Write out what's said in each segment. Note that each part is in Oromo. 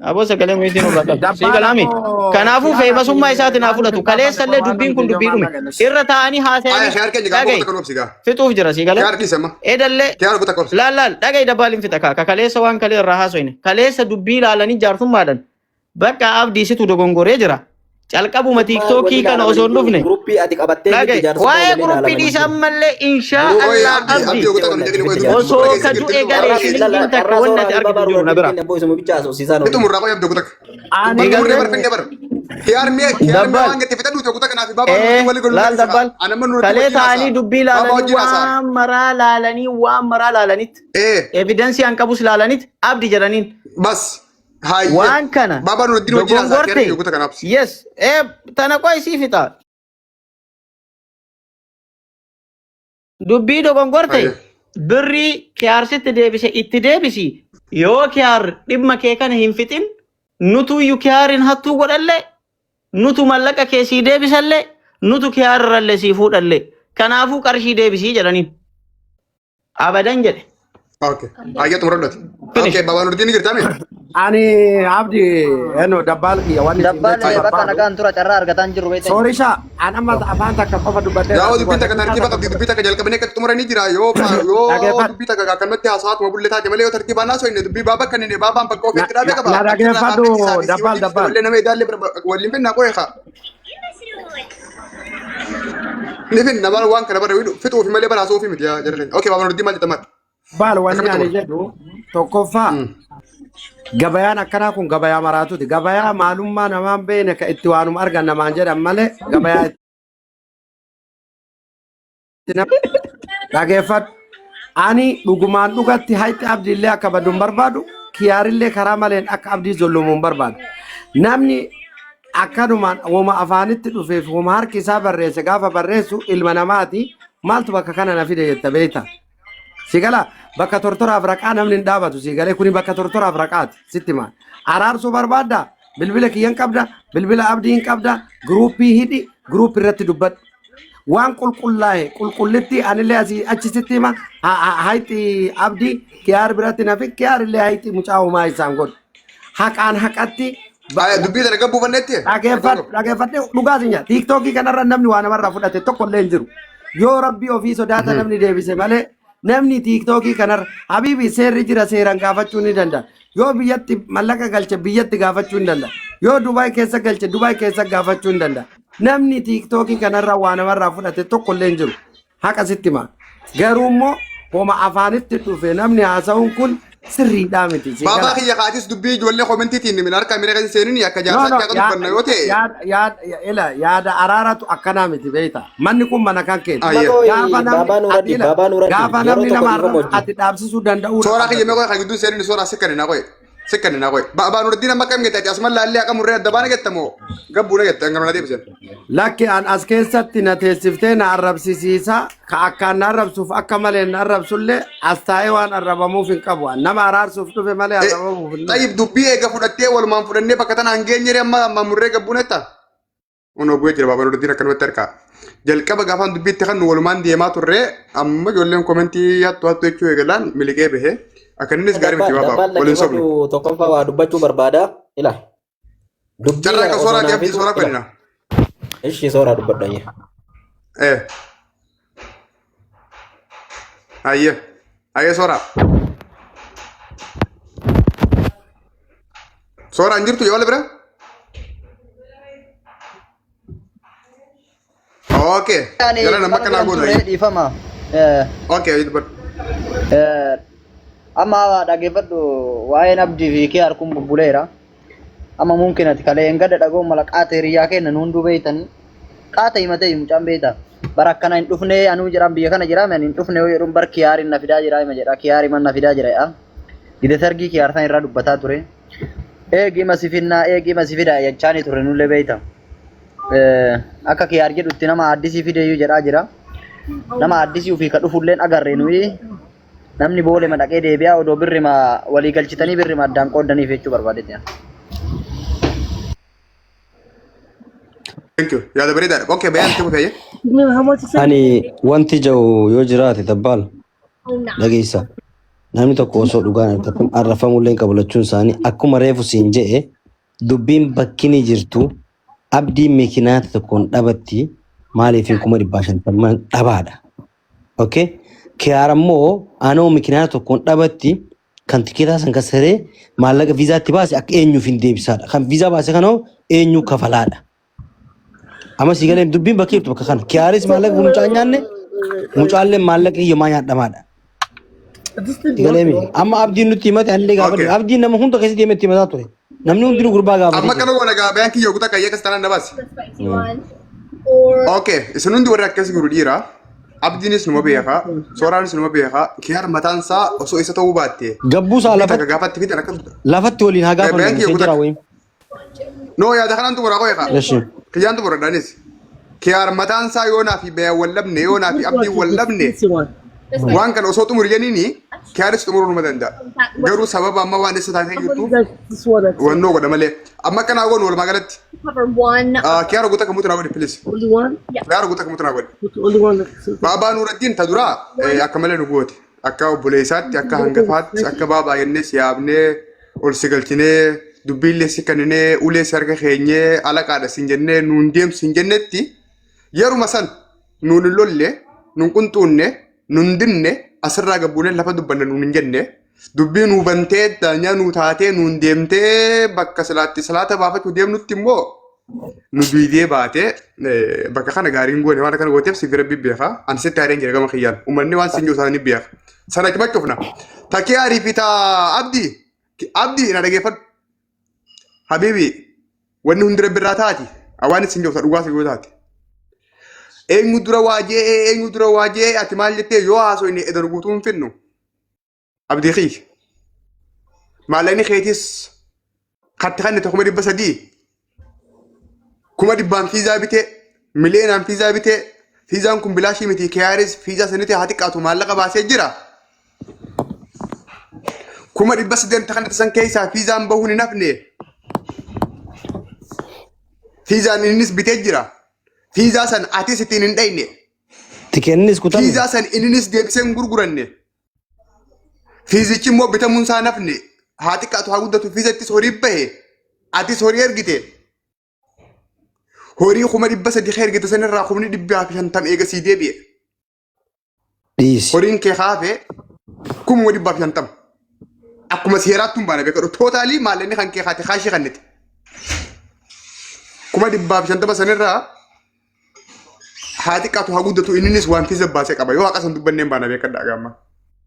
أبو سكلم ميتين ولا سيكلامي كنافو في بس ما يسات نافلة كله سله دبين كن دبين رومي إرتاني هاسين خيار كن جاب بوتا كنوب سيجا في توف جرا سيكلام خيار كيسما إيه دلله خيار بوتا كنوب لا لا دقي دبالين في تكا كله سوان كله رهاسوين كله سدبين على ني جارثم مادن بقى أب ديسي تو دعونغوري جرا calqabu ma tiktoki kana osoo dhufne grupi ati qabatte waa'ee grupi dhiisammallee insha Allah abdi osoo kadu eegale shilingin takka wanna ati argitu jiru na bira itu murra ko yabdo kutak ani garre barfinde bar khiyar me wange te fitadu to kutak na fi baba wali gol lal dabbal kale taani dubbi lalani wa mara lalanit evidence an qabus lalanit abdi jaranin bas هاي وان كان بابا نودين وجينا ساكر يقول لك انا يس تانا كويس فيتا دبي دو غورتي بري كيار ست ديبسي اتديبسي يو كيار دم كيكان هينفتين نوتو يو كيارين هاتو غدله نوتو ملكا كيسي ديبسله نوتو كيار رله سيفود الله كنافو قرشي ديبسي جراني ابدا جد اوكي ايات مرلت اوكي بابا نودين غيرتامي ani abdi eno dabbal ki wani dabbal bakka nagaan tura carraa argatan jiru beete sorry sha an amma afaan takka qofa dubbadde yaa dubbita ka tartiba qabdi dubbita ka jalqabne ka tumurani jira yo dubbita ka kanatti hasaat mo bulleta jamale yo tartiba naso inni dubbi baba kanine baba bakko fitira be ka ba na dage fadu dabbal le name dalle walli finna ko ya nifin nabar wan kana bara widu fitu fi male bara so fi mit ya jarren okay baba noddi mal tamat bal wani ani jedhu tokkofa gabayaan akkana kun gabayaa maraatuti gabayaa maalummaa namaan beene ka itti waanum argan namaan jedhan malee gabayaa dhageeffadhu ani dhugumaan dhugatti hayti abdiillee akka badduun barbaadu kiyaarillee karaa maleen akka abdii zollumuun barbaadu namni akkanumaan woma afaanitti dhufeef woma harki isaa barreesse gaafa barreessu ilma namaati maaltu bakka kana na fide jetta beekta sigala bakka tortoraaf raqaa namni hin dhaabatu sigalee kuni bakka tortoraaf raqaati sitti maal araarsuu barbaadda bilbila kiyyan qabda bilbila abdiin qabda gruupii hidhi gruup irratti dubbadhu waan qulqullaa'e qulqullitti anillee asii achi sitti hima hayti abdii kiyaar biratti nafi kiyaarillee hayti mucaa homaa isaan godhu haqaan haqatti dubbii tana gabbuu fannetti dhageeffadhe dhugaa sinya tiiktookii kanarra namni waa namarraa fudhate tokko illee hin jiru yoo rabbii ofii sodaata namni deebise malee namni tiiktookii kanarra habiibi seerri jira seeraan gaafachuu ni danda'a yoo biyyatti mallaqa galche biyyatti gaafachuu ni danda'a yoo dubaay keessa galche dubaay keessa gaafachuu ni danda'a namni tiiktookii kanarra waa namarraa fudhate tokko illee hin jiru haqa sitti maa garuu immoo homa afaanitti dhufe namni haasa'uun kun sirriidhaa miti. Baba kiyya kaatis dubbii ijoollee koomentiitiin min harka mira kan seenin akka jaarsaa akka dubbanna yoo ta'e yaada araaratu akkanaa miti beekta manni kun mana kan keeti gaafa namni nama ati dhaabsisuu danda'u soora kiyya mee kan gidduun seenin soora sikkanni na qoy baba nuraddiin amma kam gette asuma laallee akka murree adda baana gettamoo gabbuuna gette ngana na deebisan lakki an as keessatti na teessiftee na arrabsisiisa ka akkaan na arrabsuuf akka malee na arrabsullee as taa'ee waan arrabamuuf hin qabu nama araarsuuf dhufe malee arrabamuuf hin tayyib dubbii eega fudhattee walumaan fudhannee bakka tana hangeenyere amma murree gabbuunetta uno bu'ee jira baba nuraddiin akkanumatti harkaa jalqaba gaafaan dubbiitti kan nu walumaan deemaa turree amma ijoolleen koomentii hattu jechuu eegalaan miliqee bahee akanis gaarii miti baba waliin sobni tokkoffaa waa dubbachuu barbaada ila jarraa ka soora gaafii soora kanina ishi soora dubbadhanye ayye soora anjirtu yoo lebra okay jara nama kana goona ifama okay dubbad amma dhageeffadhu waa'een abdii fi kee harkuun bubbuleera amma mumkin ati kalee hin gadda dhagoo mala qaata hiriyaa kennan hunduu beeytan qaata himatee mucaan beeyta bara akkana hin dhufne anuu jedhan biyya kana jiraame hin dhufne yoo jedhuun bar kiyaarin na fidaa jira hima jedha kiyaari man na fidaa jira gide sargii kiyaarsan irraa dubbataa ture eegii masifida jechaanii ture nullee beeyta akka kiyaar jedhutti nama addisii fideeyyuu jedhaa jira nama addisii ofii ka dhufulleen agarre nuyi namni boole ma dhaqee deebi'aa odoo birrima walii galchitanii birrima addaan qoodaniif jechuu barbaadetti. Thank you. Yaada bareedaadha. Okay, bayaan itti mufayye. Ani wanti jiru yoo jiraate dabbal dhageessa. namni tokko osoo dhugaan argatan arrafamullee qabalachuun isaanii akkuma reefu siin jedhe dubbiin bakkini jirtu abdiin meekinaata tokkoon dhabatti maaliif 150 dhabaadha. Okay? Kiyaarammoo anoo meekinaata tokkoon dhabatti kan tikeetaa san kasaree maallaqa viizaatti baase akka eenyuuf hin deebisaadha. Kan viizaa baase kanoo eenyu kafalaadha. Amma si galee dubbiin bakkee jirtu bakka kana. Kiyaaris maallaqa mucaa nyaanne mucaallee maallaqa hiyyamaa nyaadhamaadha. Galee amma abdiin nutti himate hallee gaafa abdiin nama hunda keessatti deemetti himataa ture. Namni hundinuu gurbaa gaafa. Amma kana wala gaafa baankii yoo kutaa kayyee kastaan na baasi. Okay, isin hundi warri akkas guru dhiira. Abdiinis numa beekaa, sooraanis numa beekaa. Kiyaar mataan isaa osoo isa ta'uu baatte. Gabbuu isaa gaafatti fidan akka lafatti waliin haa gaafannu jira wayim. No yaada kanaan tumura qoye kaa. Kiyyaan tumura dhanis. Kiyaar mataan isaa yoonaa fi baya wallabne yoonaa fi abdii wallabne. Waan kana osoo tumur jeniini kiyaaris tumuruu numa danda'a. Garuu sababa amma waan isa taatee jirtu wannoo godha malee. Amma kanaa goonu walumaa galatti. Kiyaara guutaa kamuutu naa godhe please. Kiyaara guutaa kamuutu naa godhe. Baabaa Nuuraddiin ta duraa akka malee nu goote. Akka obboleessaatti akka hangafaatti akka baabaa jennee si yaabnee ol si galchinee dubbiillee si kenninee ulee si harka keenyee alaqaadha siin jennee nuun deemsu hin jennetti yeruma san nuun hin lolle nuun qunxuunne nuun dinne asirraa gabbuunee lafa dubbanne nuun hin jenne dubbii nuu bantee daanyaa nuu taatee nuun deemtee bakka salaata baafachuu deemnutti immoo nu duwidee baatee bakka kana gaariin goone waan kana gooteef si bira bibbeekaa ani sitti haareen jira gama kiyyaan uummanni waan siin jiru isaanii beeka sana kibachuufna takkee aarii fi taa abdii na dhageeffadhu habiibi wanni hundira birraa taati awaan siin jiru dhugaa si taati. Eenyu dura waajee ati maal jettee yoo haasoo inni edan guutuun finnu abdii kiyya maallaqni keetis katti kanne tokkuma 300 kuma 100 fiizaa bitee miliyeenaan fiizaa bitee fiizaan kun bilaashii miti kiyaaris fiizaa saniti haa xiqqaatu maallaqa baasee jira kuma 800 kanne san keessaa fiizaan bahuun hin hafne fiizaan innis bitee jira. Fiizaa san ati sittiin hin dhayne. Tikeennis kutanne. Fiizaa san innis deebisee hin gurguranne. Fiizichi immoo bitamuun isaa nafne. Haa xiqqaatu haa guddatu fiizattis horii bahe. Atis horii ergite. Horii kuma 300 ergite sanirraa kumni 150 eegasii deebi'e. Horiin kee haafee kuma 150. Akkuma seeraatti hin baane beekadhu. Tootaalii maallaqni kan kee haate kaashii kannite. Kuma 150 sanirraa haa xiqqaatu haa guddatu innis waan fiiza baasee qaba yoo haqa san dubbanneen baana beekadha gaamma.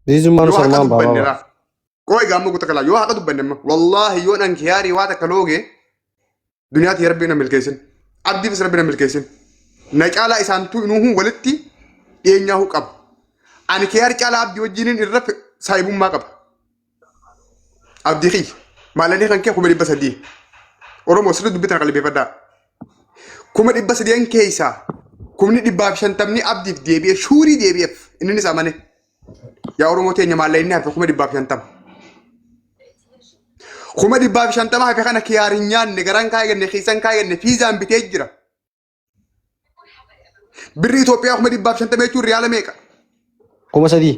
Diizummaan salmaan baabaa. Qoy gaamma guutaa kalaa yoo haqa dubbanne amma wallaahi yoo dhan kiyaarii waa takka looge duniyaatti rabbiin na milkeessin abdiifis rabbiin na milkeessin na caalaa isaantuu inuuhun walitti dhiyeenyaa qaba. Ani kiyaarii caalaa abdii wajjiniin irra saayibummaa qaba. Abdii kiyya maallaqni kan kee kuma 300 Oromoo sirrii dubbitan qalbeeffadhaa. Kuma 300 keessaa kumni 150 abdiif deebi'ee shuurii deebi'eef innis amane yaa Oromoo teenya maallaqni hafe kuma 150 kuma 150 hafe kana kiyaariin nyaanne garaan kaayyanne keessan kaayyanne fiizaan bitee jira birri Itoophiyaa kuma 150 jechuun riyaala meeqa? Kuma 3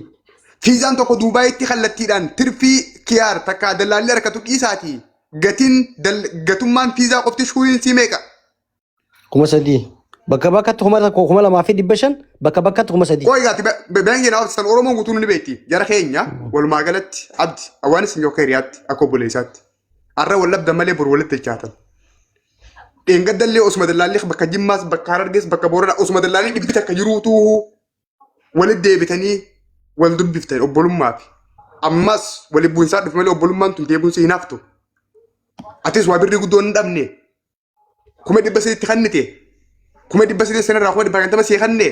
fiizaan tokko Duubaayitti kallattiidhaan tirfii kiyaar takka dallaallee harkatu dhiisaati gatummaan fiizaa qofti shuuriin sii meeqa? Kuma 3 bakka bakkatti kuma 2,500 bakka bakkatti kuma 3. Qoy gaati beenyeen awwaalsisan Oromoon guutuun ni beekti jara keenya walumaa galatti abdi awwaanis hin yookaan hiriyaatti akka obboleessaatti har'a wallabda malee bor walitti dachaatan. Dheengaddallee osuma dallaallee bakka Jimmaas bakka Harargees bakka Booranaa osuma dallaallee dhibbi takka jiruutu walitti deebitanii wal dubbiftan obbolummaa fi ammas walitti bu'insaa dhufe malee obbolummaan tun deebiin si hin haftu. Atis waa birrii guddoo hin dhabne kuma 300 kannite. Kuma 300 sanarraa kuma 150 see kanne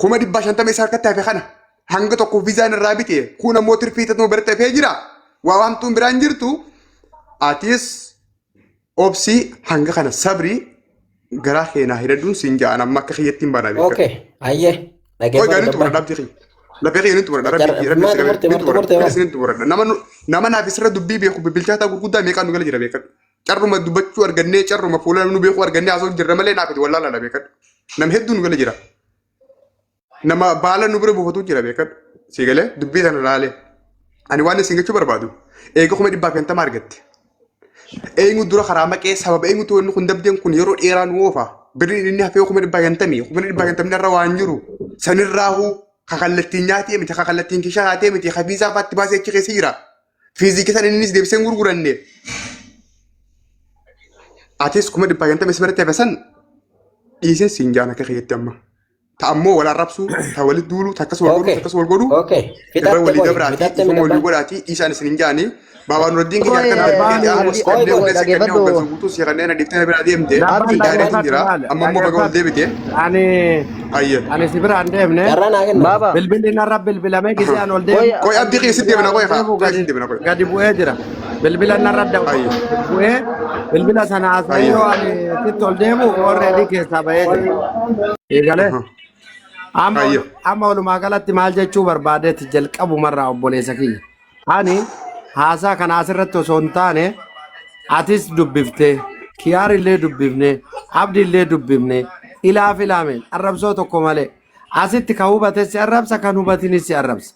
kuma 150 isa harkatti hafe kana hanga tokko viizaan irraa bite kun ammoo tirfii tatuma barte hafee jira waa waamtuun biraan jirtu atis obsii hanga kana sabrii garaa keenaa hidhaduun siin ja'an amma akka kiyyattiin baanaa beekaa. Okay, ayyee. Qoy gaariin xumura dhaabtii kiyya. Lafee kiyya ni xumura rabbi nama naaf isirra dubbii beeku bilchaataa gurguddaa meeqaan nu gala jira beekadhu. Carruma dubbachuu argannee carruma fuula nu beeku argannee haasoo jirra malee naafati wallaala beekadhu. Nam hedduu nu gala jira. Nama baala nu bira buufatu jira beekadhu. Si galee dubbii sana laalee. Ani waan isin jechuu barbaadu. Eega kuma dhibbaa fi hantama argatte. Eenyu dura karaa maqee sababa eenyu ta'u kun dabdeen kun yeroo dheeraa nu oofa. Birri inni hafee kuma dhibbaa fi hantamii. Kuma dhibbaa fi hantamni irra waan jiru. Sanirraahuu kakallattiin nyaatee miti kakallattiin kishaa haatee miti hafiisaa faatti baasee achi keessa jira. Fiizikii san innis deebisee gurguranne. Atis kuma dhibbaa fi hantamii sibiratti hafe san dhiisee siin jaana akka keeyyatti amma. Ta'ammoo wal arrabsuu, ta walit duulu, takkas wal godhu, takkas wal godhu. Irra walii gabraati, ifuma walii godhaati, dhiisaan isin hin jaani. Baabaan Nuraddiin keenya harka naa ammas qabdee hundeessa kennee hoggansa guutuu si kanneen adiiftee biraa deemte. Gaariitu jira, amma immoo baga ol deebite. Ani si biraan deemne. Bilbilli narra bilbilamee gisaan ol deemne. Qoy abdii keessi deemna qoy haa. Gadi bu'ee jira. Bilbila narra bu'ee bilbila sana asii yoo ani sitti ol deemu already keessaa bahee jira. Eegalee. Amma walumaa galatti maal jechuu barbaadeetti jalqabumarraa obboleessa kiyya. Ani haasaa kana asirratti osoo hin taane atis dubbiftee kiyaar illee dubbifne abdi illee dubbifne ilaaf ilaameen arrabsoo tokko malee asitti kan hubate si arrabsa kan hubatinis si arrabsa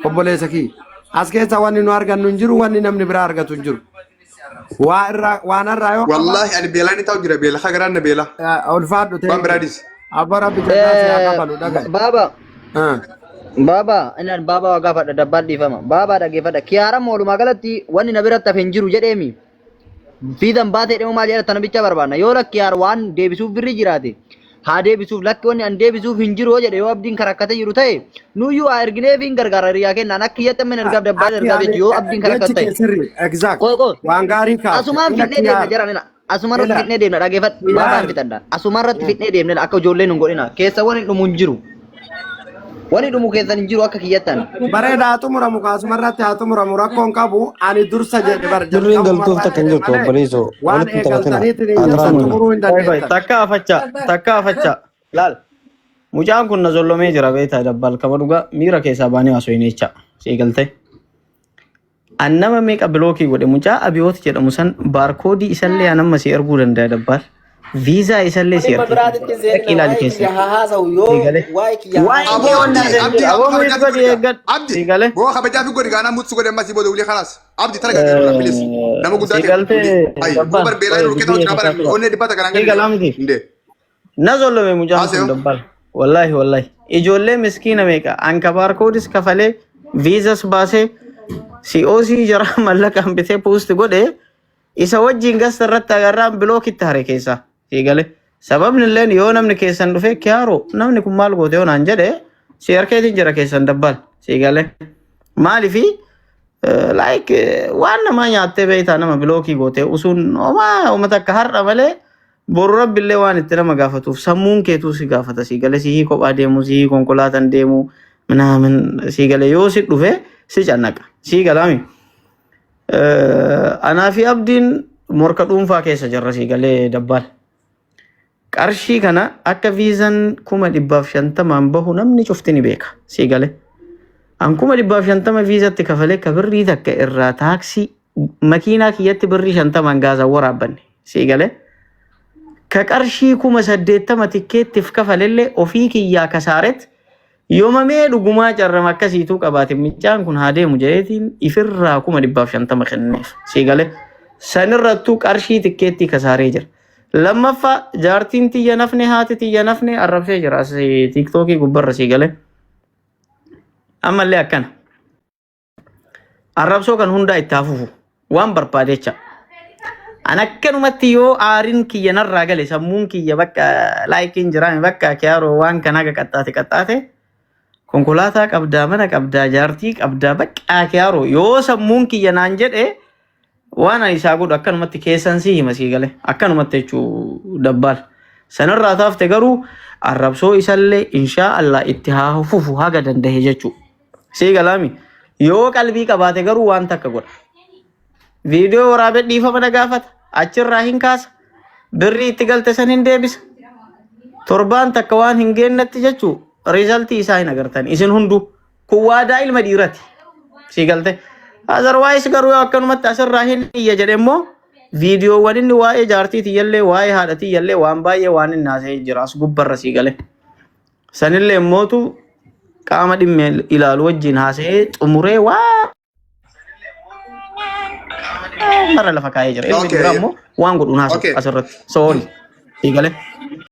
obboleessa kiyya. As keessa wanni nu argannu hin jiru wanni namni biraa argatu hin jiru. Waan irraa yoo. Wallaahi ani beelaan ni ta'u jira beela hagaraan na beela. Ulfaadhu ta'e. Waan biraadis. Abba rabbi jannaa si haa qabalu dhagaa. Baba, inaan baba wagaafadha dabbaan dhiifama. Baba dhageeffadha. Kiyaaran walumaa galatti wanni na biratti hafe hin jiru jedheemi. Fiidan baatee dhimma maal jedhatan bicha barbaadna. Yoo lakki kiyaar waan deebisuuf birri jiraate haa deebisuuf lakki wanni an deebisuuf hin jiru jedhe yoo abdiin karakkate jiru ta'e nuyyuu haa ergineef hin gargaara riyaa kennaan akka kiyyatti ammin ergaaf dabbaan ergaaf jechuun yoo abdiin karakkate ta'e. Waan gaarii kaa'u. Asumaan fitnee deemna jiranina. Asuma irratti fitnee deemna dhageeffadha. Babaan fitadha. Asuma irratti fitnee deemna akka ijoolleen hin godhina. Keessa wani dhumu hin jiru. Wani dhumu keessan hin jiru akka kiyyattan. Bareeda haa xumuramu kaasuma irratti haa xumuramu rakkoon qabu ani dursa jedhe bar. Dirriin galtuuf takka hin jirtu obboleessoo. Waan eegaltaniitiin takka afachaa laal mucaan kun na zollomee jira beektaa dabbal kama dhugaa miira keessaa baanee haasoo hin eecha eegalte. Annama meeqa bilookii godhe mucaa abiyooti jedhamu san baarkoodii isallee anamma si erguu danda'a dabbal. Viizaa isallee si ergu. Dhaqii ilaali keessa. Abdi boo kabajaa fi godhi gaanaa mutsu godhe ammasii booda ulee kalaas. Abdi talaga deemu bilis. Nama guddaa ta'e. Ayi boo barbeelaa yeroo keessa hojii qaban onnee dibbata kanaan gadi. Na zollome mucaan kun dabbal. Wallahi. Ijoollee miskiina meeqa anka baarkoodis kafalee viizas baasee COC jara mallaqaan bitee post godhe isa wajjin gasta irratti agarraan bilookitti hare keessa eegale sababni illee yoo namni keessan dhufe kiyaaro namni kun maal goote yoonaan jedhe si harkeetiin jira keessan dabbal eegale maalifi like waan namaa nyaattee beeytaa nama bilookii goote usuun uummata akka har'a malee boru rabbillee waan itti nama gaafatuuf sammuun keetuu si gaafata eegale si kophaa deemu si konkolaataan deemu minaamin eegale yoo si dhufe si cannaqa si galami anaa fi abdiin morka dhuunfaa keessa jirra si galee dabbal qarshii kana akka viizan 150 bahu namni cufti ni beeka si gale an 150 viizatti kafalee ka birrii takka irraa taaksii makiinaa kiyyatti birrii 50 gaazaa waraabbanne si gale ka qarshii 80 tikkeettiif kafalellee ofii kiyyaa kasaaret yooma mee dhugumaa carrama akkasiituu qabaate micaan kun haa deemu jedheetiin ifirraa 150 kenneef si gale sanirrattuu qarshii tikkeettii kasaaree jira. Lammaffaa jaartiin tiyya nafne haati tiyya nafne arrabsee jira as tiiktookii gubbarra si gale. Ammallee akkana. Arrabsoo kan hundaa itti hafuufu waan barbaadecha. An akkanumatti yoo aariin kiyya narraa gale sammuun kiyya bakka laayikiin jiraame bakka kiyaaroo waan kan haga qaxxaate konkolaataa qabdaa mana qabdaa jaartii qabdaa bakka kiyaaroo yoo sammuun kiyya naan jedhe waan ani isaa godhu akkanumatti keessan si hima si gale akkanumatti jechuu dabbal sanirraa taafte garuu arrabsoo isallee inshaa Allah itti haa hafuufu haga dandahe jechuu si galami yoo qalbii qabaate garuu waan takka godha viidiyoo waraabee dhiifama na gaafata achirraa hin kaasa birrii itti galte san hin deebisa torbaan takka waan hin geennetti jechuu riizaltii isaa hin agartan isin hundu kun waadaa ilma dhiirati si galte otherwise garuu akkanumatti asirraa hin iyya jedhe immoo viidiyoowwan inni waa'ee jaartii tiyyallee waa'ee haadha tiyyallee waan baay'ee waan inni haasa'ee jira as gubbarra si gale sanillee immootu qaama dhimme ilaalu wajjin haasa'ee xumuree waa marra lafa kaayee jira. Ilmi Okay. biraa immoo waan godhuun haasa'u Okay. asirratti. Sorry. Eegale.